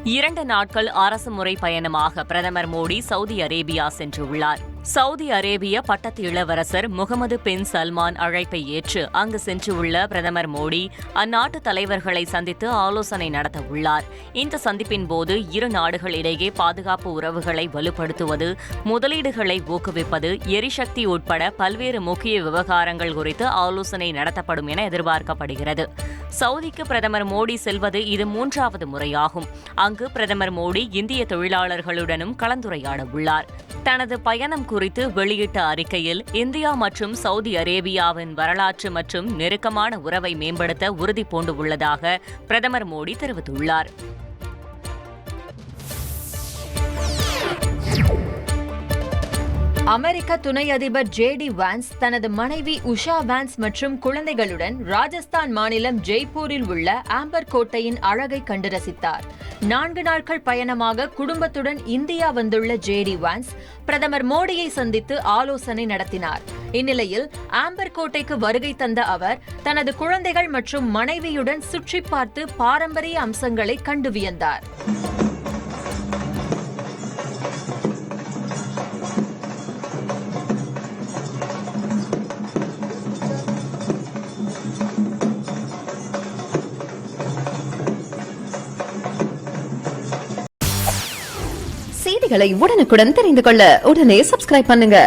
2 நாட்கள் அரசுமுறை பயணமாக பிரதமர் மோடி சவுதி அரேபியா சென்றுள்ளார். சவுதி அரேபிய பட்டத்து இளவரசர் முகமது பின் சல்மான் அழைப்பை ஏற்று அங்கு சென்றுள்ள பிரதமர் மோடி அந்நாட்டு தலைவர்களை சந்தித்து ஆலோசனை நடத்தவுள்ளார். இந்த சந்திப்பின் போது இரு நாடுகளிடையே பாதுகாப்பு உறவுகளை வலுப்படுத்துவது, முதலீடுகளை ஊக்குவிப்பது, எரிசக்தி உட்பட பல்வேறு முக்கிய விவகாரங்கள் குறித்து ஆலோசனை நடத்தப்படும் என எதிர்பார்க்கப்படுகிறது. சவுதிக்கு பிரதமர் மோடி செல்வது இது 3வது முறையாகும். அங்கு பிரதமர் மோடி இந்திய தொழிலாளர்களுடனும் கலந்துரையாட உள்ளார். தனது பயணம் குறித்து வெளியிட்ட அறிக்கையில் இந்தியா மற்றும் சவுதி அரேபியாவின் வரலாற்று மற்றும் நெருக்கமான உறவை மேம்படுத்த உறுதி பூண்டுள்ளதாக பிரதமர் மோடி தெரிவித்துள்ளார். அமெரிக்க துணை அதிபர் ஜே.டி. வான்ஸ் தனது மனைவி உஷா வான்ஸ் மற்றும் குழந்தைகளுடன் ராஜஸ்தான் மாநிலம் ஜெய்ப்பூரில் உள்ள ஆம்பர் கோட்டையின் அழகை கண்டு ரசித்தார். 4 நாட்கள் பயணமாக குடும்பத்துடன் இந்தியா வந்துள்ள ஜே.டி. வான்ஸ் பிரதமர் மோடியை சந்தித்து ஆலோசனை நடத்தினார். இந்நிலையில் ஆம்பர் கோட்டைக்கு வருகை தந்த அவர் தனது குழந்தைகள் மற்றும் மனைவியுடன் சுற்றி பார்த்து பாரம்பரிய அம்சங்களை கண்டு வியந்தார். செய்திகளை உடனுக்குடன் தெரிந்து கொள்ள உடனே சப்ஸ்கிரைப் பண்ணுங்க.